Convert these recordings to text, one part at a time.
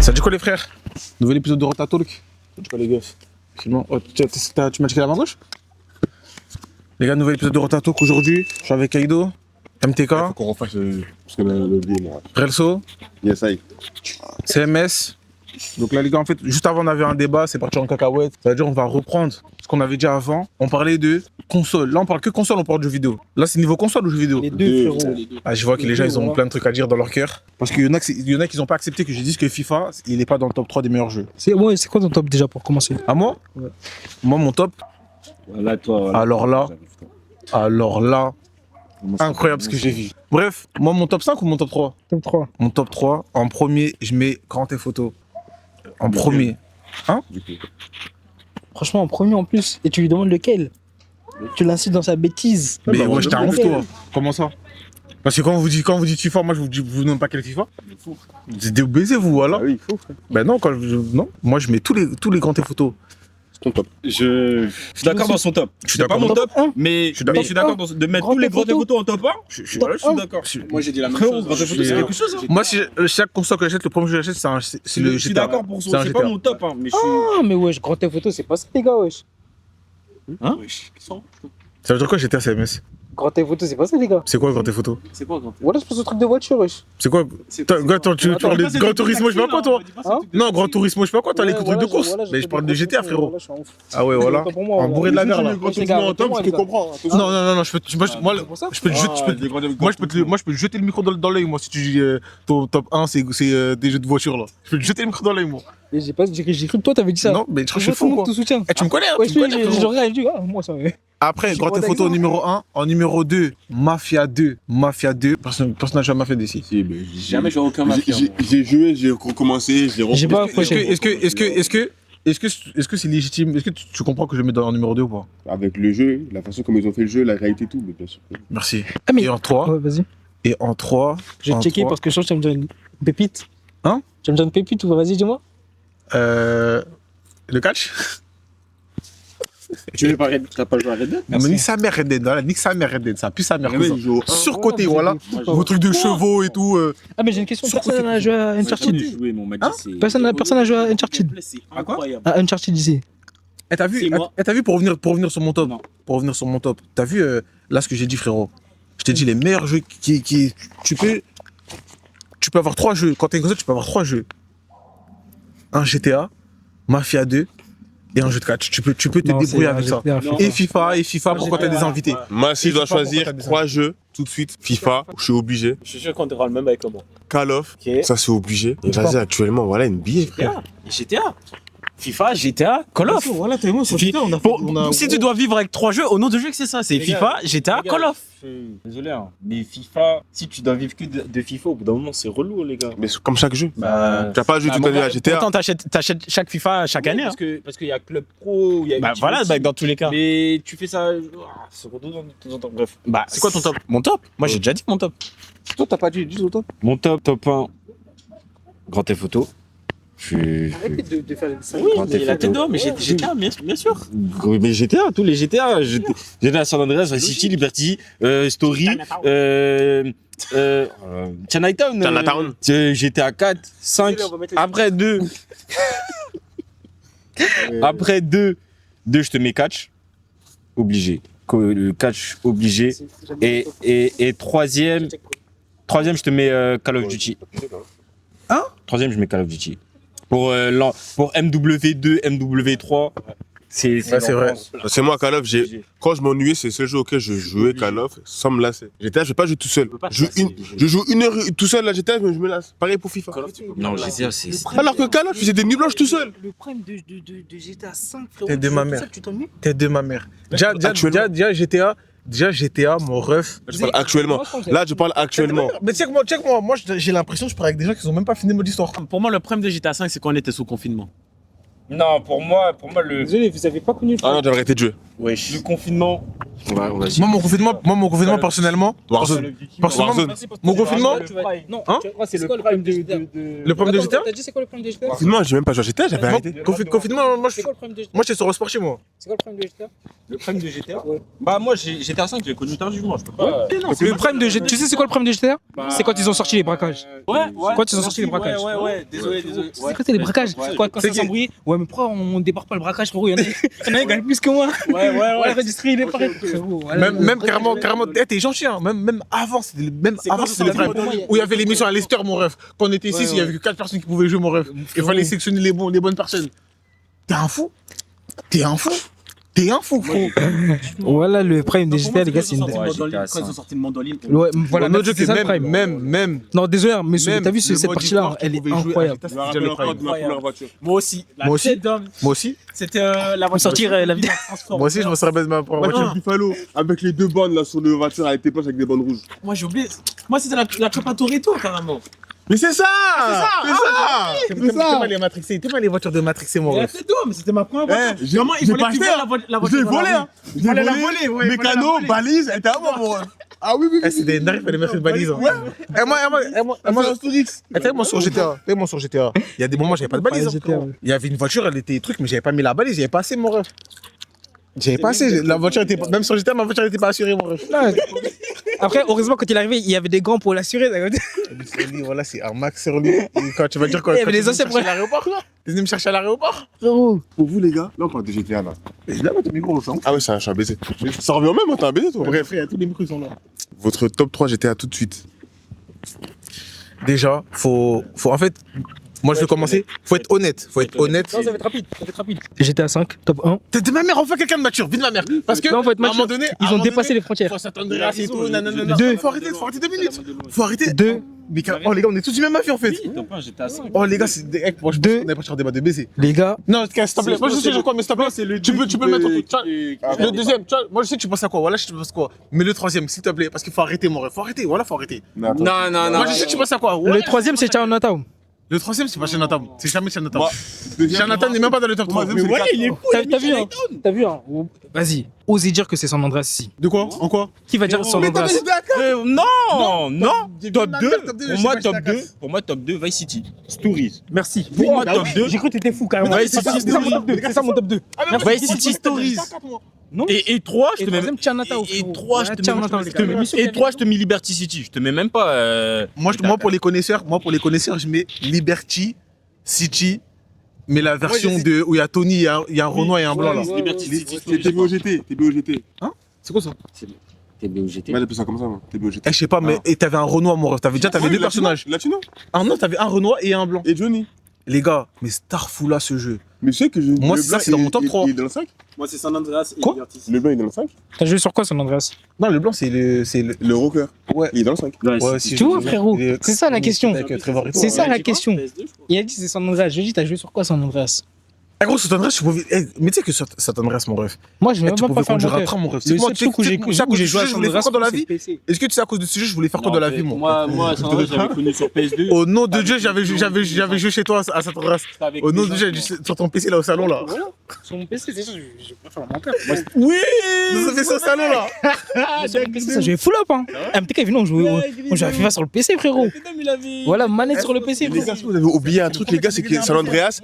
Ça dit quoi les frères? Nouvel épisode de Rota Talk. Ça dit quoi les gars? Sinon, oh, tu m'as checké la main gauche? Les gars, nouvel épisode de Rota Talk aujourd'hui. Je suis avec Kaido, MTK, Faut qu'on refasse parce qu'on a oublié moi. Relso, Yes, aïe. CMS. Donc là les gars, en fait, juste avant on avait un débat, c'est parti en cacahuète. Ça veut dire on va reprendre ce qu'on avait dit avant. On parlait de console. Là on parle que console, on parle de jeux vidéo. Là c'est niveau console ou jeux vidéo? Les deux, frérot. Ah, je vois que les gens ils ont plein de trucs à dire dans leur cœur. Parce qu'il y en a qui n'ont pas accepté que je dise que FIFA, il n'est pas dans le top 3 des meilleurs jeux. C'est quoi ton top déjà pour commencer? À moi? Ouais. Moi mon top. Voilà, toi. Voilà. Alors là, incroyable ce que j'ai vu. Bref, moi mon top 5 ou mon top 3? Top 3. Mon top 3, en premier, je mets Grand Theft Auto. En premier. Hein? Franchement, en premier en plus. Et tu lui demandes lequel? Tu l'incites dans sa bêtise. Mais bah, ouais, j'étais un ouf lequel? toi. Comment ça? Parce que quand vous dites FIFA, moi je vous demande pas quel FIFA. Vous êtes des baisers vous, voilà. Ah oui, il faut, frère. Ben non, non. Moi je mets tous les Grand Theft Auto. C'est ton top. Je suis d'accord dans son top. Je suis C'est pas d'accord. mon top, Top 1. mais suis d'accord. je suis d'accord de mettre Grand tous les Theft grands Auto. photos en top 1. Voilà, je suis d'accord. Moi j'ai dit la même Frérot, chose. Grand Theft Auto, c'est quelque chose. Hein. Moi, chaque console que j'achète, le premier jeu que j'achète, c'est le GTA. Je suis d'accord pour C'est ça. un C'est pas GTA. mon top, hein, mais je suis. Ah, mais wesh, Grand Theft Auto, c'est pas ça, les gars, wesh. Ça veut dire quoi GTA CMS? Grand Theft Auto, c'est pas ça, les gars. C'est quoi Grand Theft Auto? C'est quoi quand Voilà, je pense au truc de voiture, wesh. C'est quoi? Attends, tu parles de Grand Turismo, je sais pas quoi toi? Hein? Non, Grand Turismo, je sais pas quoi, toi, les Ouais, trucs voilà, de course. voilà, Mais je parle de GTA, frérot. Voilà, je suis un ouf. Ah ouais, voilà. C'est pas pour moi, En bourré de la voilà. mer là. Quand tu les dis gars, en top, arrêtez-moi, je te les gars. comprends. Non, je peux te jeter le micro dans l'œil, moi, si tu dis ton top 1, c'est des jeux de voiture là. Je peux te jeter le micro dans l'œil, moi. Et j'ai cru que toi, t'avais dit ça. Non, mais je suis Tout le fou monde quoi. te soutient. Eh, tu me connais, hein, Ouais, tu me connais, frérot. j'aurais dit, ah, moi, ça. Après, Je Grand prends Theft Auto d'exemple. numéro 1. En numéro 2, Mafia 2. Personne n'a jamais fait d'ici. Si, mais Jamais joué aucun mafia. J'ai joué, j'ai recommencé, j'ai J'ai pas repris. accroché. Est-ce que c'est légitime? Est-ce que tu comprends que je le mets dans le numéro 2 ou pas? Avec le jeu, la façon comme ils ont fait le jeu, la réalité et tout, mais bien sûr. Merci. Ah, mais. Et en 3. Ouais, vas-y. Et en 3. Je vais checker parce que je sens que tu vas me donner une pépite. Hein? Tu vas me donner une pépite ou vas-y, dis-moi. Le catch? Tu t'as pas joué à Red Dead? Mais nique sa mère Red Dead, voilà, nique sa mère Red Dead, ça pue sa mère. Mais oui, il joue au Surcoté, voilà, voilà. vous Vos trucs de chevaux et tout. Ah, mais j'ai une question. Sur Personne côté. n'a joué à Uncharted. joué, mais on m'a dit Hein c'est. Personne n'a joué à Uncharted. C'est À quoi incroyable. À Uncharted ici. Eh, t'as vu, C'est moi. pour revenir sur mon top? Non. Pour revenir sur mon top. T'as vu là ce que j'ai dit, frérot? Je t'ai dit les meilleurs jeux qui. Tu peux avoir 3 jeux. Quand t'es une console, tu peux avoir 3 jeux. Un GTA, Mafia 2 et un jeu de catch. Tu peux te Non, débrouiller c'est avec ça. un Non. Et FIFA pour quand t'as des invités. Moi, si je dois FIFA, pourquoi choisir t'as des 3 jeux tout de suite, FIFA, je suis obligé. Je suis sûr qu'on aura le même avec moi. Call of, Ok. ça c'est obligé. Et vas-y, actuellement, voilà une bille, frère. GTA. FIFA, GTA, Call of. Voilà, t'es moi, sur Fi- GTA, on a Si tu dois vivre avec 3 jeux, au nom de jeu que c'est ça, c'est Les FIFA, GTA, Les gars, Call of. je suis désolé, hein, mais FIFA, si tu dois vivre que de FIFA, au bout d'un moment, c'est relou, les gars. Mais c'est comme chaque jeu. Bah, Tu n'as pas joué toute l'année à GTA. Pourtant, t'achètes chaque FIFA chaque année. Hein. Parce qu'il y a Club Pro, il y a Bah Ultimate voilà, Team. bah, dans tous les cas. Mais tu fais ça, c'est redondant de temps en temps. Bref. Bah, C'est quoi ton top? Mon top? Moi, j'ai déjà dit mon top. Toi, t'as pas dit ton top? Mon top 1, Grand Theft Auto. Arrête de faire ça. Oui, Grand mais Theft la Auto. tête d'or, mais GTA, bien sûr. Mais GTA, tous les GTA. GTA San Andreas, Vice City, Liberty, Story, Chinatown. Chinatown. GTA 4, 5, après 2. Après 2, je te mets catch. Obligé. Le catch obligé. Et troisième, je te mets Call of Duty. Hein? Troisième, je mets Call of Duty. Pour MW2, MW3, c'est vrai. C'est moi, Call of, quand je m'ennuyais, c'est le seul jeu auquel je jouais Call of sans me lasser. GTA, je vais pas jouer tout seul. Je joue 1 heure tout seul à GTA, mais je me lasse. Pareil pour FIFA. Non, GTA, c'est. Alors que Call of, je faisais des nuits blanches tout seul. Le problème de GTA 5, frérot. Tête de ma mère. Tu t'ennuies? Tête de ma mère. Déjà, GTA, mon ref. Je parle actuellement. Là, je parle actuellement. Mais check moi, j'ai l'impression que je parle avec des gens qui ont même pas fini mode histoire. Pour moi, le problème de GTA 5, c'est qu'on était sous confinement. Non, pour moi, le Désolé, vous avez pas connu le Ah non, j'ai arrêté de jouer. confinement, On va Moi, mon confinement, personnellement, Warzone. personnellement, mon confinement, Non, Hein c'est quoi le problème de GTA? le problème de GTA, T'as dit c'est quoi le problème de GTA? Confinement, j'ai même pas joué à GTA, j'avais arrêté. confinement, moi, C'est quoi le problème de GTA? j'étais sur Sport chez moi. C'est quoi le problème de GTA? Le problème de GTA Bah, moi, GTA 5, je l'ai connu tardivement. Je peux pas. Le problème de GTA, tu sais c'est quoi le problème de GTA? C'est quand ils ont sorti les braquages. Ouais. Quand ils ont sorti les braquages. Ouais. Désolé. C'est quoi c'est les braquages? Quand ça s'embrouille? Ouais, mais pourquoi on débarque pas le braquage, frérot? Il y en a un qui gagne plus que moi. Ouais. Ouais, redistribuer les pareils. Frérot, voilà. Même carrément, t'es gentil, hein. Même avant, c'était le prime. Où il y avait l'émission à Leicester, mon ref. Quand on était ici, il y avait que 4 personnes qui pouvaient jouer, mon ref. Il fallait sélectionner les bonnes personnes. T'es un fou, frérot. Voilà le prime de GTA, les gars, c'est une. Quand ils ont sorti le Mandoline. Ouais, voilà, Notre jeu, c'est ça le prime. même. Non, désolé, mais Même t'as vu le cette mode partie-là, e-sport elle qui est pouvait jouer à incroyable. GTA, Je me c'était rappelle le encore prime. de ma première voiture. Moi aussi. Moi aussi. d'homme, Moi aussi. c'était la voiture. Sortir la vidéo. Moi aussi, je me serais de ma propre Voiture voiture. Buffalo, avec les deux bandes là sur le voiture, elle était planche avec des bandes rouges. Moi, j'ai oublié. Moi, c'était la Copa Toretto, carrément. Mais c'est ça! T'es pas les matrixés, t'es pas les voitures de matrixés, mon Elle ref. était d'homme, c'était ma première voiture. j'ai Vraiment, il j'ai fallait pas que tu acheté, vois la Je voiture. l'ai dans la volé, rue. hein! Je l'ai fallait la volé, voler, ouais, il fallait la mécano, voler. balise, elle était à moi, mon ref. Ah oui, Eh, c'est des narifs, fallait mettre une balise. hein. Et moi, sur GTA, il y a des moments, j'avais pas de balise. hein, frérot. Il y avait une voiture, elle était truc, mais j'avais pas mis la balise, j'avais pas assez, mon ref. J'avais pas assez. La voiture était même sur GTA, ma voiture était pas assurée, mon ref. Après, heureusement, quand il est arrivé, il y avait des gants pour l'assurer. Voilà, c'est un max sur lui. Et quand tu vas dire quoi? Il y avait les anciens à l'aéroport, là. T'es venu me chercher à l'aéroport? Frérot. Pour vous, les gars, là, on parle de GTA, là. Et là, ton micro, ça. Ah ouais, je suis un baiser. Ça revient au même, hein, t'es un baiser, toi. Bref, frère, tous les micros sont là. Votre top 3 GTA tout de suite. Déjà, faut en fait, moi je vais commencer. Faut être honnête. Non, ça va être rapide. GTA 5, top 1. T'es de ma mère, enfin quelqu'un de mature, vite de ma mère. Parce que, Non, faut être à un mature. moment donné, Ils ont dépassé les frontières. Faut s'attendre à et tout, nanana. Deux. Faut arrêter 2 minutes. Faut arrêter. 2. Mais oh les gars, on est tous du même avis en fait. Oui, top 1, j'étais à 5. Oh les gars, c'est des. Moi je pense Deux. qu'on est pas sur un débat de baiser. Les gars, Non, s'il te plaît. Moi je sais quoi, mais s'il te plaît. Tu peux le mettre en tout. Le deuxième, tu vois, moi je sais que tu penses à quoi. Voilà, je te pense quoi. Mais le troisième, s'il te plaît, parce qu'il faut arrêter mon ref. Faut arrêter, voilà, faut arrêter. Non. Moi je sais que tu penses à quoi. le troisième, c'est Chinatown. Le troisième, c'est pas Chinatown. C'est jamais Chinatown. Moi, Chinatown n'est même pas dans le top 3. Mais voilà, il est T'as vu, hein? T'as vu, hein? Vas-y, osez dire que c'est San Andreas ici. De quoi? En quoi? Qui va dire San Andreas? Non. Top 2. Pour moi, top 2. Pour moi, top 2, Vice City. Stories. Merci. Pour moi, top 2. J'ai cru que t'étais fou, carrément. Ouais, c'est ça mon top 2. Vice City Stories. Non. Et 3, je Et te mets. troisième, Chinatown. Et 3, je te Chinatown, les gars. mets. Et 3, je te mets Liberty City. Je te mets même pas. Moi, pour les connaisseurs, je mets Liberty City, mais la version de où il y a Tony, il y a un Renoir et un blanc là. Liberty City. TB au GT, TB au GT. C'est quoi ça? TBOGT. Ouais, j'appelle ça comme ça, moi. TB au GT. Je sais pas, mais et t'avais un Renoir, mon ref. T'avais deux personnages. Latino. Ah non, t'avais un Renoir et un blanc. Et Johnny. Les gars, mais Starful là ce jeu. Mais tu sais que Moi, le ça, blanc, c'est dans mon top 3. Il est dans le 5? Moi, c'est San Andreas et Quoi Liberty City. Le blanc, il est dans le 5? T'as joué sur quoi, San Andreas? Non, le blanc, c'est le. Le rocker. Ouais. Il est dans le 5. Ouais, si Tu je- vois, frérot, il est- c'est ça la question. Avec Trevor et tout. C'est ça Ouais, la tu vois, question. PS2, je crois. Il a dit c'est San Andreas. Je lui ai dit, t'as joué sur quoi, San Andreas? Ah gros, Satan Andreas, mais tu sais que Satan Andreas, mon ref. Moi, je vais Eh, même tu pas pouvais faire le conduire un moteur. train, mon ref. Le Moi, seul tu sais truc où que- j'ai tu sais à cause de joué à ce jeu, je San voulais faire Andreas, quoi dans la c'est vie? PC. Est-ce que tu sais à cause de ce jeu, je voulais faire quoi dans la vie, moi? Moi, San Andreas, j'avais connu sur PS2. Au nom de Dieu, j'avais joué chez toi à Satan Andreas. Au nom de Dieu, sur ton PC là au salon là. Voilà. Sur mon PC, c'est ça, je vais pas faire le menteur. Oui! Ça fait au salon là. Sur mon PC, ça jouait full up, hein. MTK est venu, on jouait à FIFA sur le PC, frérot. Voilà, manette sur le PC, Les frérot. gars, si vous avez oublié un truc, les gars, c'est que San Andreas,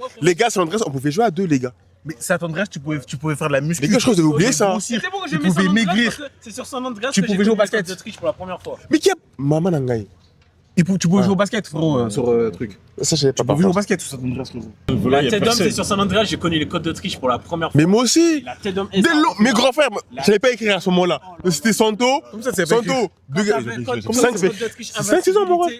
on pouvait jouer à 2, les gars. Mais Satan Andreas, tu pouvais faire de la muscu. Les gars, je crois que vous avez oublié ça. C'est bon que Tu j'ai mis pouvais San Andreas maigrir. parce que c'est sur San Andreas Tu que pouvais j'ai jouer au connu le basket. code de triche pour la première fois. Mais qui a Maman Nangaï? Tu pouvais jouer au basket, frérot, sur truc. Ça, je savais pas. Tu pouvais jouer au basket sur Satan Andreas, frérot. La tête d'homme, c'est sur San Andreas, j'ai connu les codes de triche pour la première fois. Mais moi aussi. La tête d'homme Dès mes grands frères, je savais pas écrire à ce moment-là. C'était Santo. Comme ça, c'est pas écrit. Santo. Deux gars. Comme 5, code de triche, 6 ans, mon ref.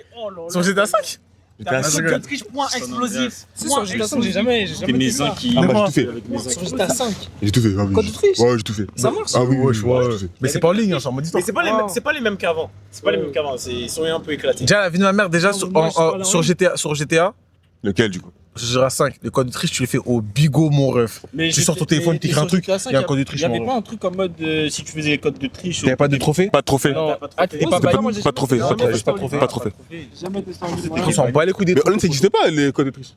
Sur GTA 5? T'as Ah, un je code rigole. de triche, point explosif. C'est sur GTA 5, j'ai jamais C'était mes fait ça. uns qui. Ah, moi, j'ai tout fait. Sur GTA 5. J'ai tout fait. Ah, oui. Code de triche. Ouais, j'ai tout fait. Ça marche. Ah oui, Ouais, ouais, je vois. j'ai tout fait. Mais c'est pas en ligne, hein, c'est en mode histoire. Mais c'est pas les mêmes qu'avant. C'est pas les mêmes qu'avant. Ils sont un peu éclatés. Déjà, la vie de ma mère, déjà, sur GTA, Lequel, du coup? sur GTA 5, le code de triche, tu le fais au bigot, mon ref. Mais Tu sors ton téléphone, t'écris un truc, il y a un code de triche, Il y avait mon pas un truc en mode si tu faisais les codes de triche. T'avais pas de trophée? Pas de trophée. Non, Ah, t'es pas baillé, moi, j'ai Pas de trophée. jamais Pas de testé en trophée. ligne. Pas de trophée. Jamais testé en ligne. Ils s'en bat les couilles des Mais trucs. online, ça n'existe pas, les codes de triche.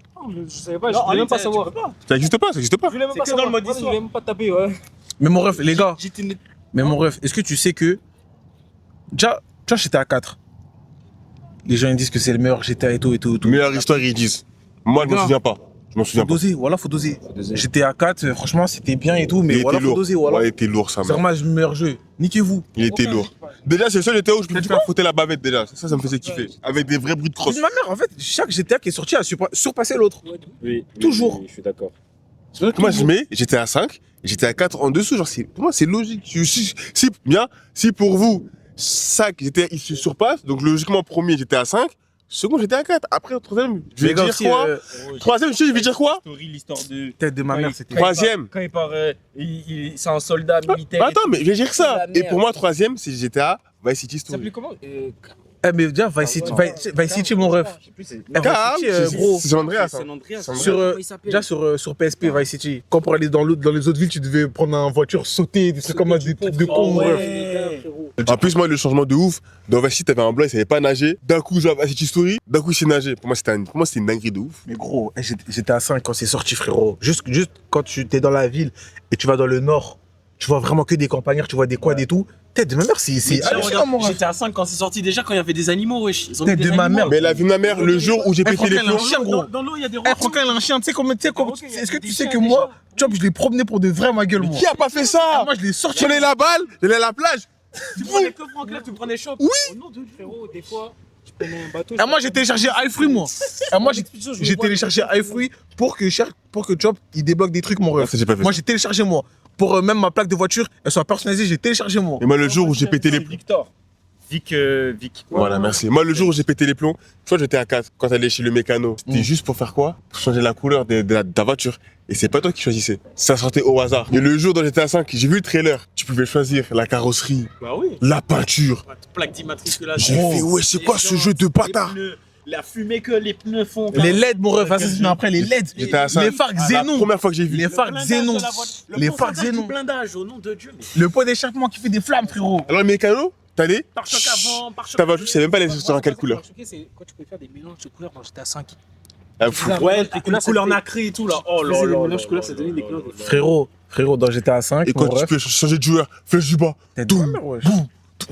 Je savais pas, Non, je voulais même pas tu savoir. peux pas. Ça n'existe pas, ça n'existe pas. Je voulais même C'est pas que dans savoir. le mode Moi, je histoire. voulais même pas taper, ouais. Mais mon ref, les gars, J'étais Mais mon ref, est-ce que tu sais que. Déjà, tu vois, j'étais à 4. Les gens ils disent que c'est le meilleur GTA et tout et tout. Et tout. Meilleure histoire, ils disent. Moi, je m'en Gars. souviens pas. Je m'en souviens Faut pas. doser, voilà, faut doser. J'étais à 4, franchement, c'était bien et tout, mais Il voilà, était faut lourd. doser, voilà. Ouais, il était lourd, ça. C'est vraiment le meilleur jeu. Niquez-vous. Il était lourd. Déjà, c'est le seul GTA où je peux pas foutre la bavette déjà. Ça me faisait kiffer. Avec des vrais bruits de crosse. C'est ma mère, en fait, chaque GTA qui est sorti a surpassé l'autre. Oui, Toujours. je suis d'accord. C'est vrai que moi, je mets, j'étais à 5, j'étais à 4 en dessous. Genre, pour moi, c'est logique. Si pour vous, 5, il se surpasse, donc logiquement, premier, j'étais à 5. Second, j'étais à 4. Après, au troisième, je vais Les gars dire aussi, quoi Troisième, je vais dire quoi L'histoire de. Tête de ma Ouais, mère, c'était. Troisième. Quand il part, c'est un soldat militaire. Attends, mais je vais dire ça. La Et pour merde. moi, troisième, c'est GTA Vice City Ça Story. s'appelait comment Eh, mais déjà, Vice City, Vice City, mon ref. Eh, Car, Vice City, gros. c'est San Andreas. hein. Déjà sur PSP, Vice City. Quand pour aller dans les autres villes, tu devais prendre une voiture, sauter, des trucs comme ça, des trucs de con, mon ref. En plus, moi, le changement de ouf, dans Vice City, t'avais un blanc, il savait pas nager. D'un coup, genre Vice City Story, d'un coup, il sait nager. Pour moi, c'était une dinguerie de ouf. Mais gros, j'étais à 5 quand c'est sorti, frérot. Juste quand tu es dans la ville et tu vas dans le nord, tu vois vraiment que des campagnards, tu vois des quads et tout. Tête de ma mère, c'est hallucinant, mon ref. J'étais à 5 quand c'est sorti déjà, quand il y avait des animaux, wesh. Ils ont mis Tête des de ma animaux. mère. Mais la vie de ma mère, le jour où j'ai pété les Franklin, il a un plombs. chien, gros. Dans l'eau, il y a des Eh, Franklin, il a un chien, tu sais comment. Est-ce que tu sais que moi, tu vois, je l'ai promené pour de vrai, ma gueule, moi. Qui a pas fait ça Moi, je l'ai sorti. Prenez la balle, j'allais à la plage. Tu prenais que Franklin, tu prenais choc. Oui. Au nom de Dieu, frérot, des fois, je prenais un bateau. Ah, moi, j'ai téléchargé iFree, moi. Ah, moi, j'ai téléchargé iFree pour que Chop, il débloque des trucs, mon ref. Ça, j'ai pas fait Moi, ça. j'ai téléchargé, moi. Pour même ma plaque de voiture, elle soit personnalisée, j'ai téléchargé, moi. Et moi, le jour où j'ai pété les plombs. Victor. Vic. Voilà, merci. Moi, le jour où j'ai pété les plombs, tu vois, j'étais à 4 quand t'allais chez le mécano. C'était juste pour faire quoi? Pour changer la couleur de ta voiture. Et c'est pas toi qui choisissais. Ça sortait au hasard. Et le jour dont j'étais à 5, j'ai vu le trailer. Tu pouvais choisir la carrosserie, Bah oui. la peinture. Plaque d'immatriculation. J'ai fait, ouais, c'est quoi ce jeu de bâtard? La fumée que les pneus font. Les LED, mon ref, Assassin's après, les LED. J'étais à 5. Les phares La Xénon. première fois que j'ai vu. Les phares Xénon. Les phares Xénon. blindage, au nom de Dieu. Le pot d'échappement qui fait des flammes, frérot. Alors, le mécano, t'allais? Pare-choc avant, pare-choc. Ta voiture, je savais même pas les sur en quelle couleur. C'est quand tu pouvais faire des mélanges de couleurs dans GTA 5. Ah, fou. Ouais, une couleur nacrée et tout là. Oh là là. Les mélanges de couleurs, ça donnait des couleurs. Frérot, dans GTA 5, Et quand mon tu ref, peux changer de joueur, flèche du bas. tête de ma mère, wesh.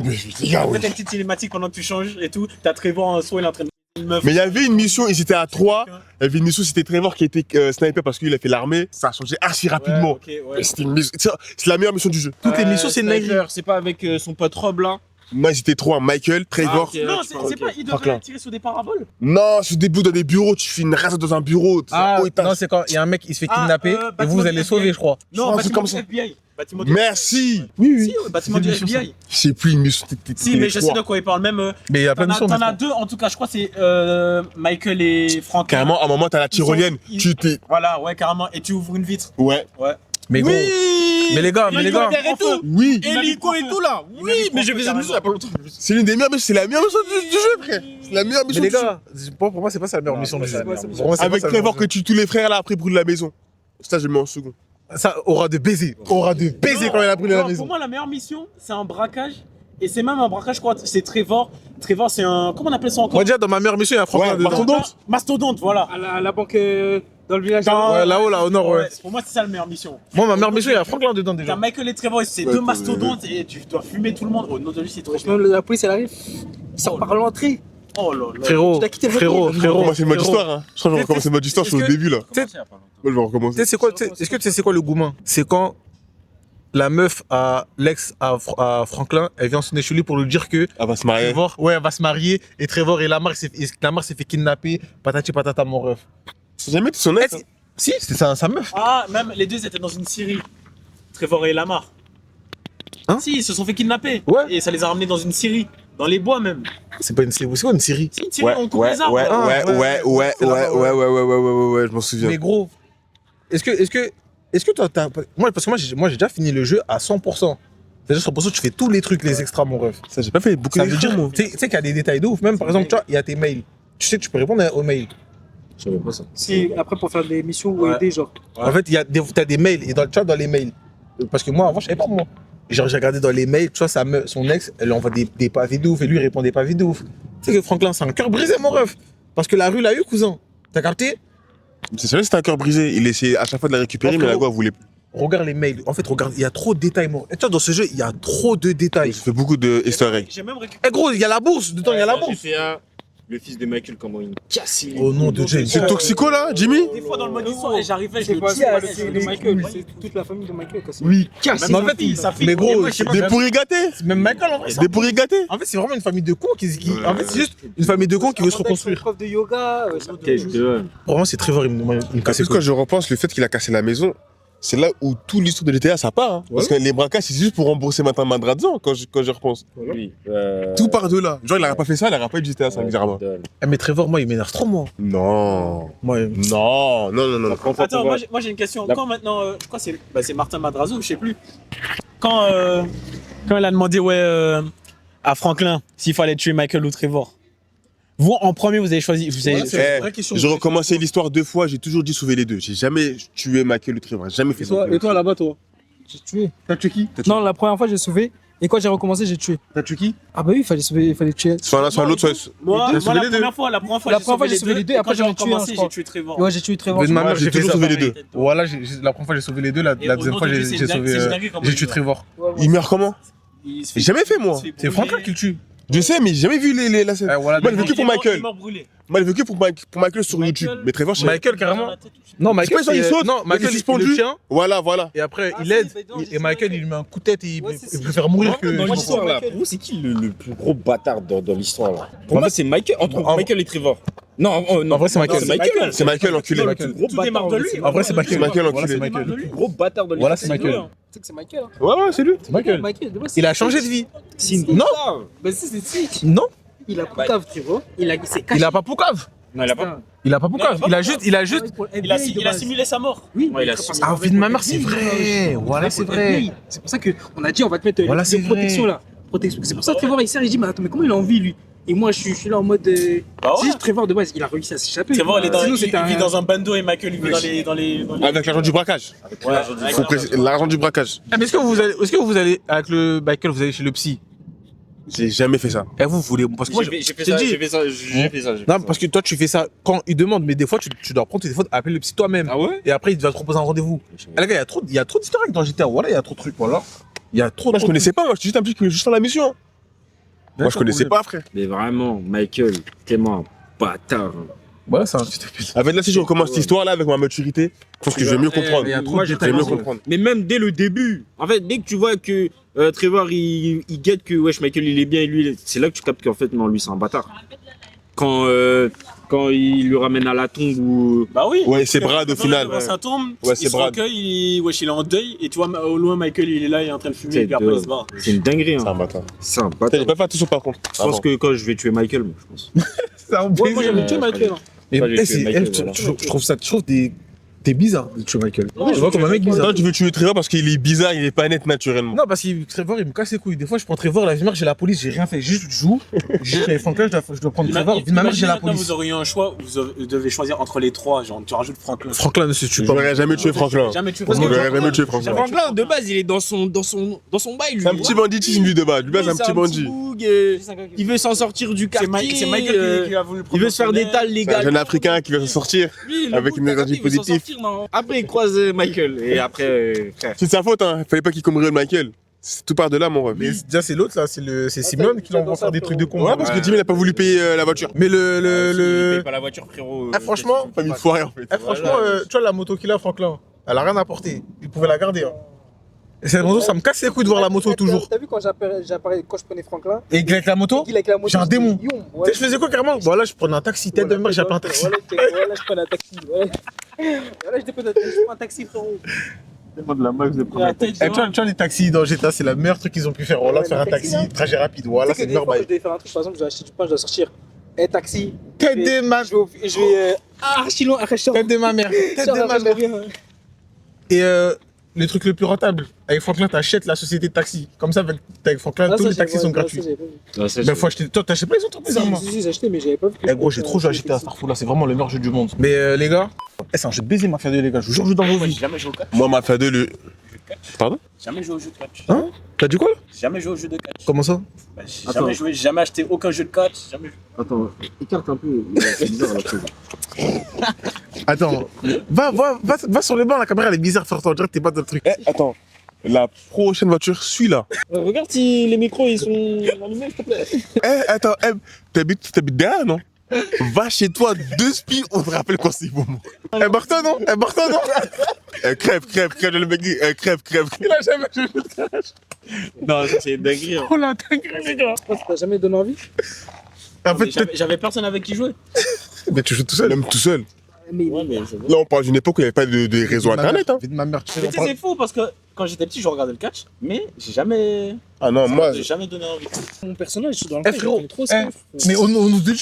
Mais les gars, Après, ouais. t'as une petite cinématique pendant que tu changes et tout. T'as Trevor en soi, il est en train de une meuf. Mais il y avait une mission, ils étaient à 3. Il y avait une mission, c'était Trevor qui était sniper parce qu'il a fait l'armée. Ça a changé assez rapidement. Ok, ouais. Et c'était une mission. C'est la meilleure mission du jeu. Toutes les missions, c'est une dinguerie. Sniper, c'est pas avec son pote Rob là. Moi, ils étaient 3. Michael, Trevor. Ah, ok. Non, c'est pas, il devrait Franklin. tirer sur des paraboles. Non, sur des bouts dans des bureaux, tu fais une race dans un bureau. Ah, Oh, et t'as- non, c'est quand il y a un mec, il se fait kidnapper et bâtiment vous du allez FBI. sauver, je crois. Ah, Non, c'est bâtiment comme du ça. FBI. Bâtiment du Merci. Oui, oui. Si, ouais, bâtiment du FBI. Je sais plus une mission. Si, mais je sais de quoi il parle. Même. Mais il y a plein de missions. T'en mais as deux, en tout cas, je crois que c'est Michael et Frank. Carrément, à un moment, t'as la tyrolienne. Ils- Tu t'es. Voilà, ouais, carrément. Et tu ouvres une vitre. Ouais. Ouais. Mais gros, mais les gars, et tout. Oui. Hélico et tout là. Oui, mais j'ai fait cette mission il y a pas longtemps. C'est l'une des meilleures missions. C'est la meilleure mission du jeu, frère. C'est la meilleure mais mission les du jeu. gars, pour moi, c'est pas ça la meilleure mission du jeu. Pour moi, c'est pas Avec ça la meilleure Trevor que mission. tu tous les frères là après brûler la maison. Ça, je le mets en second. Ça aura de baiser. Aura de baiser quand il a brûlé la Non, maison. Pour moi, la meilleure mission, c'est un braquage. Et c'est même un braquage, je crois, c'est Trevor. Trevor, c'est un. Comment on appelle ça encore Moi, déjà, dans ma meilleure mission, il y a Franklin Ouais, dedans. Mastodonte. Mastodonte, voilà. À la banque dans le village. Ouais, là-haut, là, au nord, ouais. Pour moi, c'est ça la meilleure mission. Moi, ma meilleure mission, il y a Franklin dedans T'as déjà. Michael et Trevor, et c'est Ouais, deux ouais, mastodontes et tu dois fumer tout le monde. Oh, non, de lui, c'est trop Même la police, elle arrive. Il sort par l'entrée. Oh là là. Frérot, Tu as quitté le frérot, vote. frérot. Moi, c'est le mode frérot. histoire. Hein. Je crois que je vais recommencer le mode histoire, je suis au Est-ce que- début là. Moi, je vais Tu recommencer. sais, c'est quoi, est-ce que tu sais c'est quoi le gourmand? C'est quand la meuf à l'ex à Franklin, elle vient sonner chez lui pour lui dire que Elle va se marier. Trevor, ouais, elle va se marier et Trevor et Lamar s'est fait kidnapper, patati patata mon ref. C'est jamais été son ex. Eh, si, c'était sa meuf. Ah, même les deux étaient dans une scierie. Trevor et Lamar. Hein Si, ils se sont fait kidnapper. Ouais. Et ça les a ramenés dans une scierie. Dans les bois même. C'est pas une série, c'est quoi une série? C'est une scierie, on coupe les arbres. Ah, ouais, je m'en souviens. Mais gros, est-ce que toi, moi, parce que moi, j'ai déjà fini le jeu à 100%. C'est-à-dire 100%, tu fais tous les trucs, les extras, mon ref. Ça, j'ai pas fait beaucoup Ça veut d'extra, dire, moi. tu sais qu'il y a des détails de ouf. Même, par exemple, tu vois, il y a tes mails. Tu sais que tu peux répondre aux mails. Je savais pas ça. Si, après pour faire des missions ou Ouais. aider, genre. En fait, t'as des mails et dans le chat, dans les mails. Parce que moi, avant, je savais pas, moi. Genre, j'ai regardé dans les mails, tu vois, son ex, elle lui envoie des pavés de ouf et lui, il répond des pavés de ouf. Tu sais que Franklin, c'est un cœur brisé, mon ref. Parce que la rue l'a eu, cousin. T'as capté? C'est vrai, c'était un cœur brisé. Il essayait à chaque fois de la récupérer, Oh, mais la frérot. go, elle voulait plus. regarde les mails. En fait, regarde, il y a trop de détails, moi. Et tu vois, dans ce jeu, il y a trop de détails. J'ai fait beaucoup de easter eggs. J'ai même récupéré. Eh gros, il y a la bourse. Dedans, il y a la bourse. GTA, le fils de Michael, comment il casse. Au nom de James. C'est Toxico là, Jimmy? Des fois dans le mode histoire, et j'arrivais, je C'est le pas dis ça, à c'est de Michael. c'est toute la famille de Michael. quoi. Oui. Casse. Mais en fait, ça fait. mais gros, Des pourris gâtés. même Michael, en vrai, Des pourris gâtés. en fait, c'est vraiment une famille de cons en fait, c'est juste une famille de cons qui veut se reconstruire. Prof de yoga. Pour moi, c'est Trevor, il me En casse les plus, quand je repense, le fait qu'il a cassé la maison, c'est là où toute l'histoire de GTA ça part. Hein. Parce que les braquages, c'est juste pour rembourser maintenant Madrazo quand je repense. Oui. Tout part de là. Genre, il n'aurait pas fait ça, il n'aurait pas eu du GTA 5, bizarrement. Mais Trevor, moi, il m'énerve trop, moi. Non. Moi, Non, non, non, non. Attends, moi j'ai une question. Quand maintenant, je crois que c'est Martin Madrazo, je sais plus. Quand il a demandé à Franklin s'il fallait tuer Michael ou Trevor. Vous, en premier, vous avez choisi. Eh, j'ai recommencé l'histoire 2 fois, j'ai toujours dit sauver les deux. J'ai jamais tué Michael ou Trevor, j'ai jamais fait ça. et toi, là-bas, toi? J'ai tué. T'as tué qui? Non, la première fois, j'ai sauvé. Et quand j'ai recommencé, j'ai tué. T'as tué qui? Ah bah oui, il fallait sauver, il fallait tuer. Soit l'un, soit l'autre, soit. Moi, T'as sauvé la les deux. première fois, j'ai sauvé les deux, et après, quand j'ai j'en ai tué un, recommencé, je crois. j'ai tué Trevor. Ouais, j'ai tué Trevor. De ma mère, j'ai j'ai fait toujours ça. sauvé les deux. Voilà, la première fois, j'ai sauvé les deux. La deuxième fois, j'ai tué Trevor. J'ai comment? J'ai jamais fait, moi. C'est Franklin qui le tue. Je sais, mais j'ai jamais vu la scène. Voilà, Moi, j'ai vécu pour Michael. brûlé. Moi, j'ai vécu pour Michael sur YouTube. Mais Trevor, je sais. Michael, carrément. Non, Michael, C'est pas ça, il saute, non, il Michael, est il suspendu. le tient. Voilà, voilà. Et après, Ah, il si, aide. mais non, j'ai Et Michael, sauvé. il lui met un coup de tête et Ouais, c'est il ça. préfère mourir que. Dans l'histoire là, Michael. pour vous, c'est qui le plus gros bâtard dans l'histoire là? Pour moi, c'est Michael, entre En- Michael et Trevor. Non, En vrai, c'est Michael. C'est Michael. C'est Michael, enculé. Le plus gros Tout démarre bâtard de lui. En vrai, c'est Michael. Michael, Voilà, enculé. c'est Michael. Le plus gros bâtard de l'histoire. Voilà, c'est Michael. Tu sais que c'est Michael. Hein. Ouais, ouais, c'est lui. C'est Michael. Michael, de base, Il a changé de vie. Non. Non. Bah si, c'est Twitch. Non, Il a Poucave, tu vois. Il s'est caché. il a pas Poucave. Non, il a pas. Il a pas Poucave. Il a juste. Il a simulé sa mort. Oui, Ouais, il a parce simulé. qu'en Ah, fait, vie de ma mère, c'est vrai. Voilà, c'est vrai. C'est pour ça qu'on a dit on va te mettre Voilà, une c'est protection vrai. là. Protection. C'est pour ça que Trevor il sert, il dit mais attends mais comment il a envie lui. Et moi je suis là en mode Bah ouais. si Trevor de base il a réussi à s'échapper. Trevor, il Sinon, vit c'était dans un bando et Michael, il vit dans les. Avec l'argent du braquage. Ouais, Faut préciser, l'argent du braquage. Ah, mais est-ce que vous allez avec le Michael, vous allez chez le psy? J'ai jamais fait ça. Et vous voulez. Parce que moi, J'ai fait je t'ai ça, dit. j'ai fait ça, j'ai fait ça. Non, parce que toi, tu fais ça quand il demande, mais des fois, tu dois prendre tes téléphones, appeler le psy toi-même. Ah ouais? Et après, il va te proposer un rendez-vous. Ah, les gars, il y a trop d'historiques dans GTA. Voilà, il y a trop de trucs. Voilà. Il y a trop de. Moi, je connaissais pas, moi, j'étais juste impliqué juste dans la mission. Moi, je connaissais pas, frère. Mais vraiment, Michael, tellement un bâtard. Voilà, c'est un petit peu. Avec là, si je recommence cette histoire-là avec ma maturité, je pense que je vais mieux comprendre. Il y a trop Moi, de j'ai détails. Je vais mieux tellement- comprendre. Mais même dès le début, en fait, dès que tu vois que Trevor il guette que wesh Michael il est bien et lui, c'est là que tu captes qu'en fait non lui c'est un bâtard. Quand il lui ramène à la tombe ou Bah oui. Ouais, c'est Brad au final. Dans sa tombe, Ouais, c'est il se Brad. recueille, il est en deuil, et tu vois au loin Michael il est là, il est en train de fumer, et puis après il se barre. c'est une dinguerie. C'est un Hein. bâtard. C'est un Putain, bâtard. j'ai pas fait attention par contre. Je pense que quand je vais tuer Michael, moi, je pense. C'est un Ouais, moi j'avais tué Ouais, Michael. hein. Et Pas, j'ai tué Michael, voilà. je trouve ça toujours t'es bizarre de tuer Michael. Je vois comme un mec bizarre. Toi, tu veux tuer Trevor parce qu'il est bizarre, il est pas net naturellement. Non, parce que Trevor, il me casse les couilles. Des fois, je prends Trevor, la vie de mère, j'ai la police, j'ai rien fait. Juste, je joue. J'ai Franklin, je dois prendre Trevor. Vie de ma mère, j'ai la Maintenant, police. vous auriez un choix, vous devez choisir entre les trois, genre tu rajoutes Franklin. Franklin ne se tue Je pas. n'aurais jamais tué Franklin. Jamais tué Je n'aurais jamais tué Franklin. Franklin. Franklin de base il est dans son bail lui. C'est un petit banditisme lui de base. Lui, c'est un petit bandit. Il veut s'en sortir du C'est quartier. c'est Michael qui a voulu le Il veut se faire des tales C'est un légales. jeune africain qui veut s'en sortir. Lui, le avec bout une de énergie quartier, il veut s'en positive. sortir, non. Après, il croise Michael. Et après, frère. C'est de sa faute, hein. Fallait pas qu'il cambriole Michael. Tout part de là, mon ref. Mais déjà, c'est l'autre, là, c'est Simone qui l'envoie faire des trucs de con. Ouais, parce que Jimmy n'a pas voulu payer la voiture. Mais Il paye pas la voiture, frérot. Ah, franchement, Famille foirée, en fait. franchement, tu vois, la moto qu'il a, Franklin, elle a rien apporté. Il pouvait la garder. Hein. Et cette moto, ça me casse les couilles de voir la moto toujours. T'as vu quand quand je prenais Franklin Et avec la moto, il avec la moto. j'ai un démon. Tu tu sais, je faisais quoi carrément? Voilà, je prenais un taxi, tête de mère, j'ai pas un taxi. Voilà, je prenais un taxi. Voilà, je prends un taxi, frérot. de la meuf de Et tu vois, les taxis dans GTA, c'est le meilleur truc qu'ils ont pu faire. Voilà, Ouais, faire un le taxi, taxi, là. trajet rapide. Voilà, Tu sais c'est que le des fois, meilleur je devais faire un truc, par exemple, je vais acheter du pain, je dois sortir. Un taxi. Tête de ma... Je vais. Ah, Chilon, arrête, je Tête de ma mère. Tête de ma mère. Et le truc le plus rentable, avec Franklin, t'achètes la société de taxi. Comme ça, avec Franklin, tous les taxis sont gratuits. Mais faut acheter. Toi, t'achètes pas les entreprises, hein, moi. Si, j'ai acheté, mais j'avais pas vu. Eh gros, j'ai trop joué à GTA Starfall là, c'est vraiment le meilleur jeu du monde. Mais les gars, c'est un jeu de baiser, Mafia 2, les gars. Je vous jure, je joue dans vos Moi, j'ai vies. jamais joué au catch. Moi, m'a fait le. Pardon? Jamais joué au jeu de catch. Hein? T'as dit quoi là? J'ai jamais joué au jeu de catch. Comment ça? Bah, j'ai jamais joué, j'ai jamais acheté aucun jeu de catch. Jamais joué. Attends, écarte un peu. C'est bizarre la chose. Attends, va sur le banc, la caméra elle est bizarre, frère. On dirait que t'es pas dans le truc. Eh, attends. La prochaine voiture, celui-là. Regarde si les micros ils sont allumés, s'il te plaît. Eh, attends, t'habites derrière, non? Va chez toi, 2 spies, on te rappelle quand c'est bon. Eh, Martin, non? Crève, le mec dit, crève. Il a jamais joué de crash. Non, ça c'est une dinguerie. Oh la dinguerie, les gars. T'as jamais donné envie? En fait, J'avais personne avec qui jouer. mais tu joues tout seul. Même tout seul. Ouais, mais Là, on parle d'une époque où il n'y avait pas de réseau internet. Hein. Vie de ma mère, tu sais, Mais on tu sais, parle- c'est fou parce que quand j'étais petit, je regardais le catch, mais j'ai jamais. Ah non, moi, J'ai jamais donné envie. Mon personnage, je suis dans Eh, frérot, mais au nom de Dieu.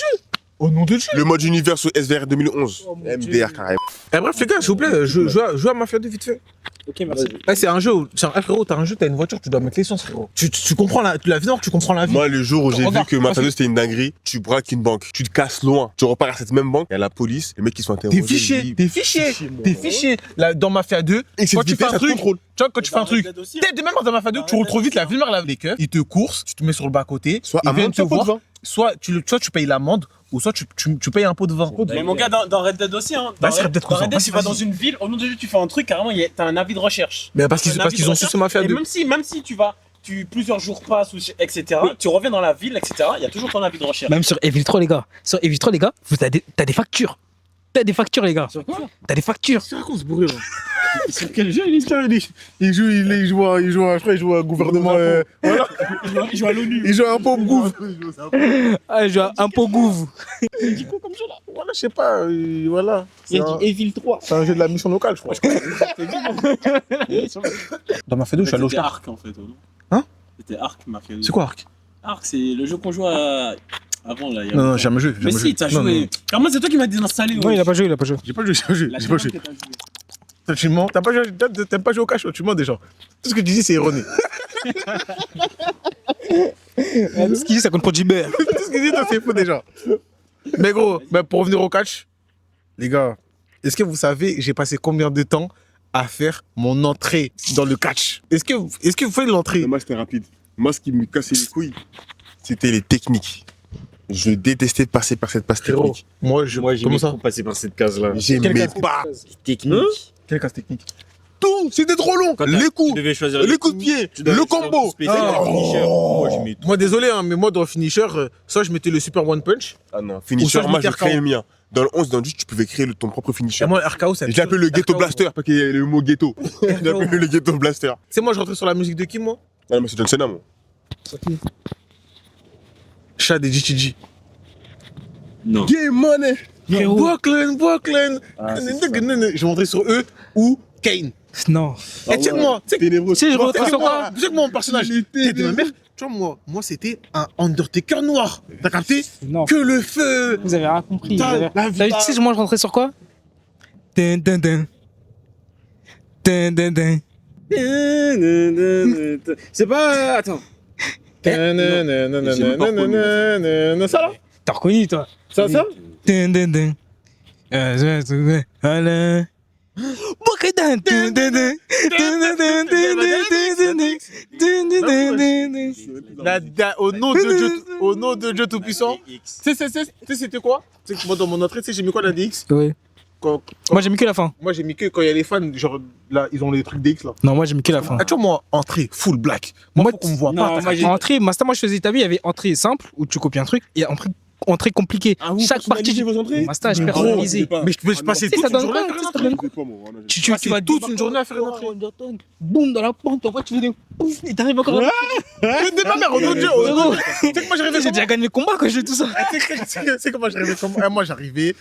Au nom de Dieu. le mode univers sur SVR 2011. Oh, mon MDR Dieu. carrément. Eh, bref, les gars, s'il vous plaît, joue à Mafia 2 vite fait. Ok, merci. Eh, c'est un jeu où, tiens, frérot, t'as un jeu, t'as une voiture, tu dois mettre l'essence, frérot. Tu comprends la vie, non, tu comprends la vie. Moi, le jour où j'ai vu Regarde, que Mafia 2 c'était une dinguerie, tu braques une banque, tu te casses loin, tu repars à cette même banque, il y a la police, les mecs qui sont interrogés. T'es fiché. Là, dans Mafia 2, Et c'est quand tu fais un truc, contrôle. tu vois, quand tu fais un truc, t'es même dans Mafia 2, tu roules trop vite, la ville mère lave les keufs, ils te coursent, tu te mets sur le bas-côté, Soit ils viennent amende, te soit pot de voir, vin. soit tu payes l'amende, ou soit tu payes un pot de vin. Mais mon gars, dans Red Dead aussi, hein. Dans Vas-y, Red Dead, dans Red Dead, vas-y, tu vas vas-y. dans une ville, au nom de Dieu, tu fais un truc, carrément, t'as un avis de recherche. Mais parce Un avis qu'ils de ont su recherche, ce Mafia et 2. même si plusieurs jours passent, etc., tu reviens dans la ville, etc., il y a toujours ton avis de recherche. Même sur Evil 3, les gars. Sur Evil 3, les gars, t'as des factures. T'as des factures, les gars. Sur quoi? T'as des factures. C'est quoi ce bourré là? Sur quel jeu il Il joue à un gouvernement. Voilà. Il joue à l'ONU. Il joue à un pauvre gouv. Ah, je un pot gouve. Il dit quoi comme jeu là? Voilà, je sais pas. Voilà. Il a dit Evil 3. C'est un jeu de la mission locale, je crois. Dans Mafia 2, je suis allé au C'était Star. Ark en fait, non? Hein? C'était Ark, Mafia 2. C'est quoi Ark? Ark, c'est le jeu qu'on joue avant là. il y a Non, longtemps. jamais joué. Mais si, t'as joué. Car moi, c'est toi qui m'as désinstallé. Non, il a pas joué, il a pas joué. J'ai pas joué, La j'ai pas joué. que t'as joué. Toi, tu mens. T'aimes pas jouer au cash, tu mens déjà. Tout ce que tu dis, c'est erroné. Ce qu'il dit, ça compte pour Jibber. Tout ce que tu dis, toi, c'est faux déjà. Mais gros, pour revenir au catch, les gars, est-ce que vous savez, j'ai passé combien de temps à faire mon entrée dans le catch? Est-ce que vous faites l'entrée? Moi, c'était rapide. Moi, ce qui me cassait les couilles, c'était les techniques. Je détestais passer par cette passe Frérot, technique. Moi, comment j'aimais ça? trop passer par cette case-là. J'aimais pas. Technique. Quelle casse technique? Tout, c'était trop long. Quand Les tu coups, devais choisir les coups de pied, tu devais le choisir combo. ton spécial, Ah. le finisher. Moi, j'aimais tout. Moi, désolé, hein, mais moi, dans le finisher, soit je mettais le super one punch, Ah non, Ou finisher, ça, je moi, mettais j'ai créé RKO. le mien. Dans le 11, dans le 10, tu pouvais créer ton propre finisher. et moi, RKO, c'est J'ai appelé le ghetto blaster, parce qu'il y a le mot ghetto. J'ai appelé le ghetto blaster. Tu sais, moi, je rentrais sur la musique de qui, moi? Ah non, mais c'est John Cena, moi. Chad et GTG. Non. Gay money. Brooklyn. Ah, c'est Je rentrais sur eux ou Kane. Non. Et check-moi, tu sais Ténébreux. Tu sais, je rentrais sur quoi? Tu sais que mon personnage, t'es de ma mère, tu vois, moi c'était un Undertaker noir. T'as capté? Non. Que le feu. Vous avez rien compris. Putain, Vous avez- la vie- T'as vu, tu sais, moi, je rentrais sur quoi? Dun, dun, dun. Dun, dun, dun. C'est pas. Attends. Ça là? T'as reconnu, toi? Ça? Dun, dun, dun. Alain. Boucadan. Dun, dun, dun. Dun, dun, dun, dun, dun, dun, dun, dun, dun, dun. Au nom de Dieu Tout-Puissant. Tu sais, c'était quoi? Tu sais que moi, dans mon entrée, tu sais, j'ai mis quoi la DX? Ouais. Quand- Moi, j'ai mis que la fin. Moi, j'ai mis que quand il y a les fans, genre, là, ils ont les trucs DX là. Non, moi, j'ai mis que la fin. Ah, tu vois, moi, entrée, full black. Moi, Moi, faut qu'on me voit non, pas. moi, j'ai- Entrée, Master, moi, je faisais, t'as vu, il y avait entrée simple où tu copies un truc et entrée compliquée. Ah, vous Chaque partie du vos entrées? Master, je Mais personnalisé. Mais je peux passer Si, toute ça une donne journée à quoi? faire une Ça entrée. donne quoi? Tu vas toute une journée à faire une entrée. Boum dans la pente, en fait, tu fais des pouf et t'arrives encore. T'es ma mère, au nom de Dieu. Frérot, Tu sais que moi, j'arrivais j'ai déjà gagné le combat quand je fais tout ça. C'est comment j'arrivais moi j'arrivais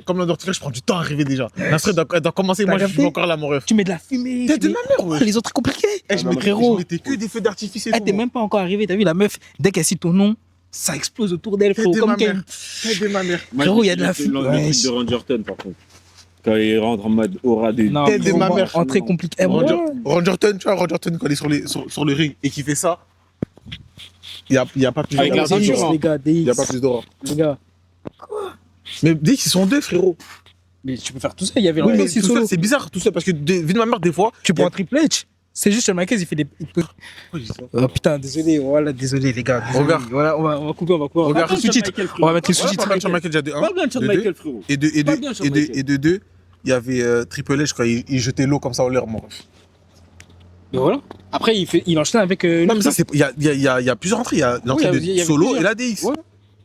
comme l'Undertaker, je prends du temps à arriver déjà. La soirée doit commencer, moi je suis encore là mon ref. Tu mets de la fumée. T'es tu de mets- ma mère, ouais. Les autres compliqués. Eh, je non, mais mettais frérot. je mettais que des feux d'artifice et Eh, tout. t'es même pas encore arrivé, t'as vu la meuf, dès qu'elle cite ton nom, ça explose autour d'elle, frérot, T'es comme ma mère. Kane. T'es ma mère. Frérot, il y a de la C'est fumée. le truc de Randy Orton, par contre. Quand il rentre en mode aura de. Non, Tête de frérot, ma moi, mère. entrée compliquée. Eh, moi, Rangerton, tu vois, Rangerton quand il est sur le ring et qu'il fait ça, il y a pas plus Avec la d'aura. ceinture, hein. les gars, Il y a DX, pas plus d'aura. les gars. Mais dès qu'ils sont deux, frérot. Mais tu peux faire tout ça, il y avait Oui, mais aussi tout solo. ça, c'est bizarre tout ça parce que vu de ma mère des fois. Tu prends un triple H. C'est juste le Marquez, il fait des. Oh putain, désolé, voilà, désolé les gars. désolé. Regarde. Voilà, on va couper, on va Regarde. les sous-titres. On va mettre les Ouais, sous-titres. pas mal sur Michael déjà de 1. Pas bien sur de Michael, frérot. Et de Pas bien sur 2. Michael. il y avait Triple H, je crois, il jetait l'eau comme ça en l'air, mon ref. Mais voilà. Après, il enchaîne avec. Non, mais ça, c'est. Il y a plusieurs entrées. Il y a l'entrée Oui, il y de avait Solo plusieurs. et la DX.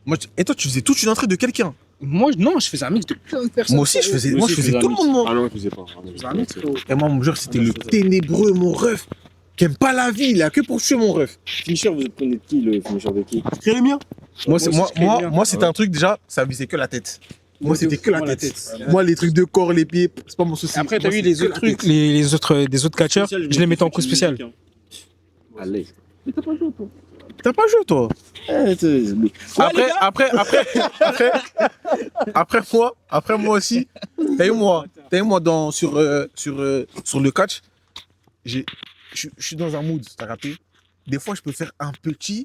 Ouais. Et toi, tu faisais toute une entrée de quelqu'un. Moi, non, je faisais un mix de plein de personnes. Moi aussi, je faisais tout le monde, moi. Ah non, je sais pas. Un mix, frérot. Et moi, mon genre, c'était le ténébreux, mon ref, qui aime pas la vie, il a que pour tuer mon ref. Finisher, vous prenez de qui le finisher de qui? Crée les miens. Moi, aussi, je crée bien. c'était un truc déjà, ça visait que la tête. Moi, c'était que la Moi, la tête. Moi, les trucs de corps, les pieds, c'est pas mon souci. Après, t'as Moi, vu c'était les que autres la trucs, tête. des autres catcheurs, je les mettais en coup spécial. Allez. T'as pas joué, toi. Après moi aussi, t'as eu moi sur le catch, je suis dans un mood, t'as capté. Des fois, je peux faire un petit,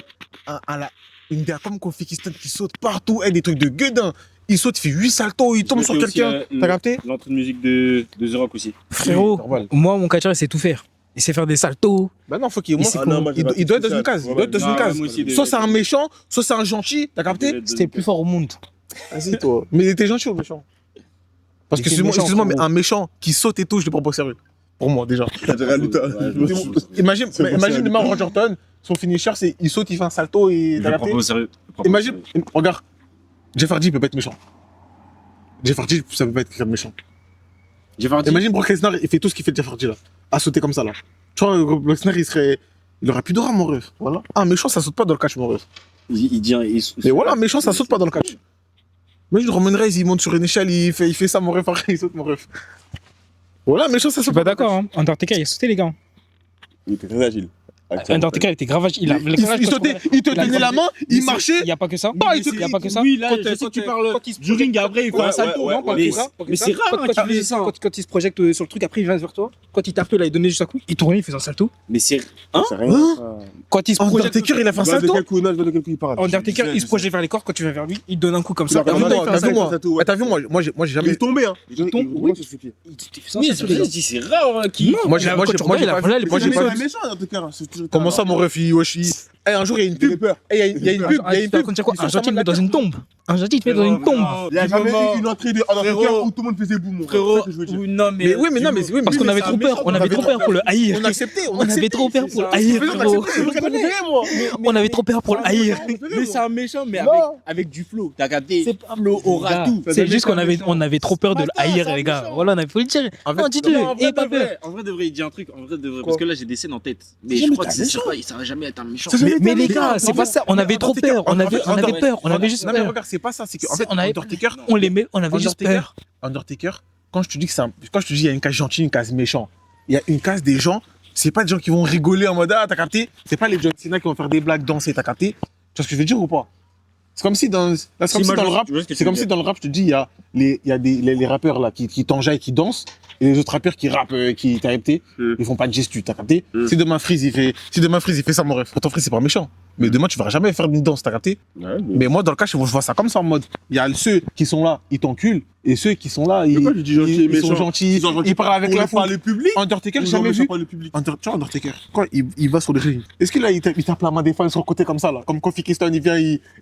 une gars comme Kofi Kingston qui saute partout, des trucs de gueudin. Il saute, il fait 8 saltos, il tombe sur quelqu'un, t'as capté. L'entrée de musique de The Rock aussi. Frérot, normal. moi, mon catcheur, il sait tout faire. Il sait faire des saltos. Bah non, faut qu'il sait il doit être dans une case. Il doit être dans une case. Soit c'est un méchant, soit c'est un gentil, t'as capté. C'était le plus fort au monde. Vas-y, toi. Mais il était gentil ou méchant? Parce que, Il était méchant, excuse-moi, mais frérot. un méchant qui saute et tout, je le prends pas au sérieux. Pour moi, déjà. T'as déjà lutté. Imagine C'est demain Randy Orton, son finisher, c'est il saute, il fait un salto et t'as capté. sérieux. Imagine, regarde, Jeff Hardy peut pas être méchant. Jeff Hardy, ça peut pas être quelqu'un de méchant. Imagine Brock Lesnar, il fait tout ce qu'il fait Jeff Hardy là. À sauter comme ça là. Tu vois, Brock Lesnar, il aurait plus d'aura, mon ref. Voilà. Un méchant, ça saute pas dans le catch, mon ref. Il dit. Mais voilà, un méchant, ça saute pas dans le catch. Imagine Roman Reigns, il monte sur une échelle, il fait ça, mon ref, après, il saute, mon ref. Voilà, un méchant, ça Je suis saute pas pas. d'accord, hein. Undertaker, il a sauté, les gars. Il était très agile. Undertaker, il était grave agile. Il sautait, il te tenait la main, il marchait. Il n'y a pas que ça. Bah, il Il n'y a pas que ça. Oui, là, Quand, je sais que tu parles quand il se du ring, après, il fait un salto, non? Mais c'est rare, hein, qu'il faisait ça. Quand il se projette sur le truc, après il vient vers toi. Quand il tape là, il donnait juste un coup. Il tournait, il faisait un salto. Mais c'est. C'est rien. Quand il se projette. Undertaker, il a fait un De salto. quel coup, non, je vois de quel coup il parle. Undertaker, il se projette vers les corps. Quand tu vas vers lui, il donne un coup comme ça. Il a Et en même temps, il fait un T'as vu salto. moi T'as vu moi j'ai Il jamais. est tombé, hein. Il tombe, oui. sur ses pieds. Il fait ça, Oui, salto, les gars. c'est rare qu'il. Non, Moi, mais j'ai quand tu regardes, il a pas voilà, vu. les Moi, j'ai projets- pas vu. méchant, Undertaker. Comment ça, mon ref, un jour, il y a une pub. Il y a une pub. Il y a une pub. Un gentil, il te met dans une tombe. Un gentil, il te met dans une tombe. Il n'y a jamais moment- eu une entrée de Undertaker Frérot. où tout le monde faisait boum. Frérot, C'est ça que je veux dire. non, Mais oui, mais non, mais oui, Parce qu'on avait trop peur. On avait trop peur pour le haïr. On acceptait. On avait trop peur pour le haïr, frérot. On avait trop peur pour le haïr. Mais c'est un méchant, mais avec du flow. T'as capté? C'est pas Flow aura tout. C'est juste qu'on avait trop peur de le haïr, les gars. Voilà, on faut le dire. Non, dites-le. Et pas peur. En vrai de vrai, il dit un truc. En vrai de vrai. Quoi Parce que là, j'ai des scènes en tête. Mais je crois que c'est sûr, ça va jamais être un méchant. Mais les gars, c'est pas ça. On avait trop peur. On avait peur. On avait juste Non, mais peur. regarde, c'est pas ça. C'est qu'en C'est- fait, on avait- Undertaker, On avait juste peur. Undertaker, quand je te dis que quand je te dis il y a une case gentille, une case méchant, il y a une case des gens, c'est pas des gens qui vont rigoler en mode ah t'as capté, c'est pas les John Cena qui vont faire des blagues, danser, t'as capté. Tu vois ce que je veux dire ou pas? C'est comme si dans le rap, c'est comme si dans le rap, je te dis il y a les rappeurs là qui t'enjaillent, qui dansent, et les autres rappeurs qui rappent, qui t'as capté, ils font pas de gestu, t'as capté. Si demain Freeze il fait ça mon ref, pourtant Freeze c'est pas méchant. Mais demain, tu vas jamais faire une danse, t'as capté? Mais moi, dans le cas, je vois ça comme ça en mode. Il y a ceux qui sont là, ils t'enculent. Et ceux qui sont là, ils sont gentils. Ils parlent avec la foule. le public. Undertaker, j'ai jamais vu. le public. Tu vois, Undertaker, quand il va sur le ring, est-ce qu'il il tape la main des fans sur le côté comme ça, là? Comme Kofi Kingston, il vient,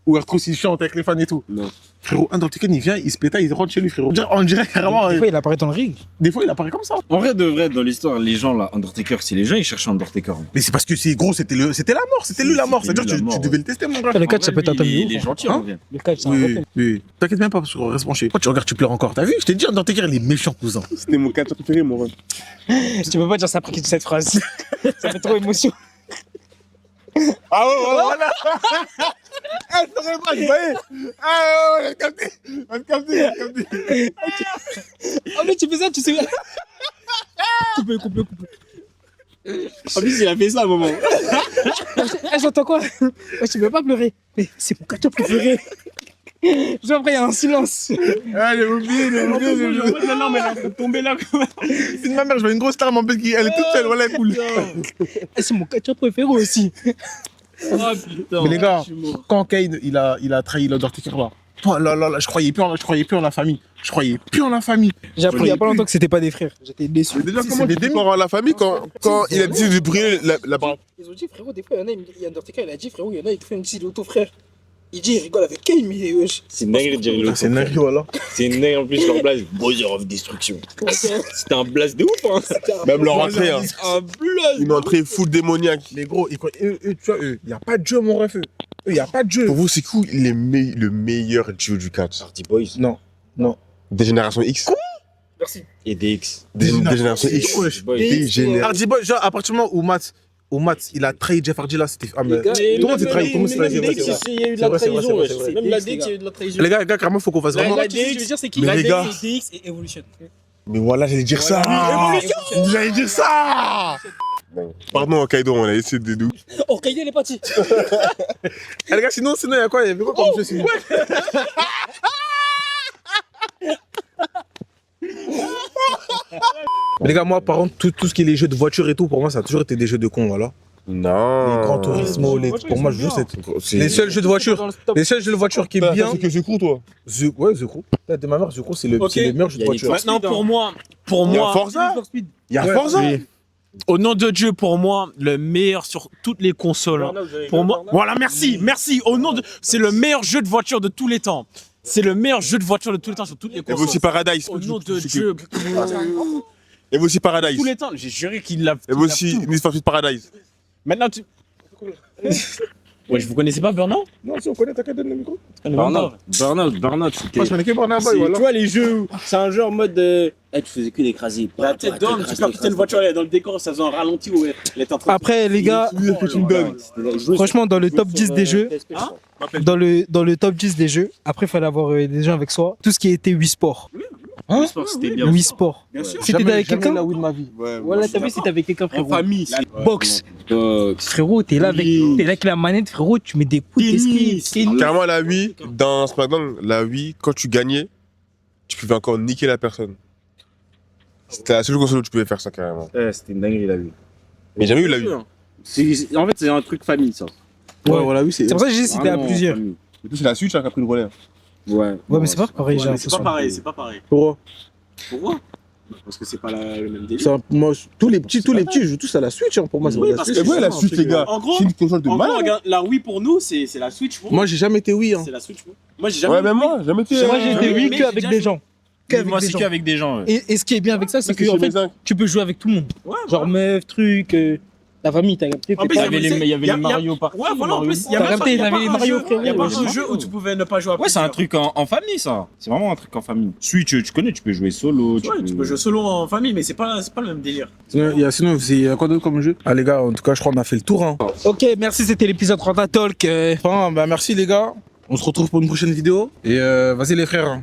ou Arthros, il chante avec les fans et tout. Non. Frérot, Undertaker, il vient, il se péta, il rentre chez lui, frérot. On dirait carrément. Des fois, il apparaît dans le ring. Des fois, il apparaît comme ça. En vrai de vrai, dans l'histoire, les gens là, Undertaker, c'est les gens, ils cherchent Undertaker. Mais c'est parce que c'est gros, c'était la mort, c'était lui la mort. C'est-à-dire que tu devais le tester, mon gars. Le catch, ça peut être un peu Il est mieux. gentil, Hein en vrai. Le catch, c'est un Oui, vrai. oui. T'inquiète même pas, parce qu'on reste penché. Quand tu regardes, tu pleures encore. T'as vu? Je t'ai dit, Undertaker, il est méchant, cousin. C'était mon catch préféré, mon ref. Tu peux pas dire ça après qu'il dise cette phrase. Ça fait trop émotion. Ah ouais, voilà. Ah, je ferais pas, vous voyez. Ah ouais, on a capté. Oh, mais tu fais ça, tu sais. Coupé. En plus, il a fait ça à un moment. J'entends quoi? Ouais, tu peux pas pleurer. Mais c'est mon catch préféré. Genre, après, il y a un silence. Ah, j'ai oublié. Non, mais elle est tombée là. C'est ma mère, je vois une grosse larme en plus, elle est toute seule, voilà, elle coule. C'est mon catch préféré aussi. Oh putain. Mais les gars, je suis mort. quand Kane, il a trahi l'Undertaker là. Oh là là là, je croyais plus en la famille. J'ai appris il y a pas longtemps que c'était pas des frères. J'étais déçu. Mais déjà, Si, comment c'est tu des dis demi. par la famille quand il a décidé de brûler la baraque? Ils ont dit, frérot, des fois, il y en a, Undertaker, il a dit, frérot, il y en a, ils te font une petite auto, frère. Il dit, il rigole avec Kane, mais wesh. C'est une dinguerie de dire l'autre. C'est dingue, voilà. C'est une dinguerie en plus, leur blaze. Brother of Destruction. C'était un blaze de ouf, hein. Même leur entrée, hein. Un blaze. Une entrée full démoniaque. Les gros, eux, tu vois, il n'y a pas de jeu, mon ref. Il n'y a pas de jeu. Pour vous, c'est cool le meilleur duo du catch. Hardy Boys Non. Des générations X. et DX. Des générations X. Wesh. Des générations. Hardy Boy, genre, à partir du moment où Matt, il a trahi Jeff Hardy là, c'était. Ah, mais tout le monde s'est trahi, tout le monde s'est trahi. Il y a eu de la trahison, wesh. Même la DX, il y a eu de la trahison. Les gars, carrément, faut qu'on fasse vraiment. La DX, je veux dire, c'est qui Mais La les gars. DX, DX et Evolution. Mais voilà, j'allais dire ça. J'allais dire ça. Pardon, Kaido, on a essayé de nous. Oh, Kaido, il est parti. Eh, les gars, sinon, il y a quoi? Il y avait quoi comme jeu sinon? Les gars, moi, par contre, tout ce qui est les jeux de voiture et tout, pour moi, ça a toujours été des jeux de cons, voilà. Non. Les Gran Turismo, pour moi, je joue C'est- les seuls jeux de voiture. Les seuls jeux de voiture qui est bien. C'est que je cours, toi. Ouais, The Crew. De ma mère, The Crew, c'est le meilleur jeu de Il y a voiture. Maintenant, pour Il y a moi, Forza. Il y a Ouais, Forza. oui. au nom de Dieu, pour moi, le meilleur sur toutes les consoles. hein. Pour moi, voilà, merci. Au nom de, c'est le meilleur jeu de voiture de tous les temps. C'est le meilleur jeu de voiture de tous les temps sur toutes les Et consoles. aussi Paradise. Au nom de Dieu, Et aussi Paradise. tous les temps. J'ai juré qu'il l'a. Et aussi Need for Speed Paradise. Maintenant, tu. Ouais, je vous connaissais pas Burnout? Non, si on connaît, t'inquiète, donne le micro. Burnout, c'était. Moi, je connais que Burnout Boy, Tu voilà. vois les jeux où c'est un jeu en mode tu faisais que d'écraser. La tête d'homme, tu peux quitter une voiture, elle est dans le décor, ça faisait un ralenti, ouais. Elle est en train de. Après, les gars, que tu me donnes. franchement, dans le top 10 des jeux, Hein dans le top 10 des jeux, après, il fallait avoir des gens avec soi. Tout ce qui était Wii Sport. C'était bien. Wii Sport. Bien sûr. C'était avec quelqu'un la Wii de ma vie. Voilà, t'as vu, c'était avec quelqu'un, En frérot. famille. Box. Box. Frérot, t'es là avec la manette, frérot, tu mets des coups d'esprit. Carrément, la Wii, dans SmackDown, la Wii, quand tu gagnais, tu pouvais encore niquer la personne. C'était la seule console où tu pouvais faire ça, carrément. Ouais, c'était une dinguerie la Wii. Mais jamais eu la Wii. En fait, c'est un truc famille ça. Ouais, voilà, oui, c'est. C'est pour ça que j'ai dit c'était à Vraiment plusieurs. famille. Et puis, c'est la Switch qui a pris le relais. Ouais. Ouais, mais c'est pas pareil, j'ai Ouais, mais c'est pas l'impression. pareil, c'est pas pareil. Pourquoi? Pourquoi? Parce que c'est pas le même délire. Ça, moi, tous les petits jouent tous à la Switch, hein, pour moi. c'est Oui, la parce Switch. que Et ouais, la c'est Switch, les gars. En gros, c'est une console de En gros, malade. regarde, la Wii pour nous, c'est la Switch. Pour Moi, j'ai jamais été Wii, hein. c'est la Switch. Moi, j'ai jamais. Ouais, même moi, jamais été. Moi, j'ai été mais Wii j'ai que avec déjà des joué. gens. Que avec Moi, des c'est gens. qu'avec des gens. Et ce qui est bien avec ça, c'est Parce que que en chez fait, mes zincs. tu peux jouer avec tout le monde. Ouais, Genre meuf, truc, ta famille, t'as capté. En t'es plus, pas- il y avait les Mario partout. Ouais, voilà, en plus, il y a T'as même capté, pas- il y avait les Mario, frérot. Il y a pas Ouais, un jeu où tu pouvais ne pas jouer à Ouais, c'est un plusieurs. truc en famille ça. C'est vraiment un truc en famille. Switch, tu connais, tu peux jouer solo. Ouais, tu peux jouer solo en famille, mais c'est pas le même délire. Sinon, il y a quoi d'autre comme jeu? Ah, les gars, en tout cas, je crois qu'on a fait le tour, hein. Ok, merci, c'était l'épisode Ranta Talk. Enfin, bah, merci, les gars. On se retrouve pour une prochaine vidéo. Et vas-y, les frères, hein.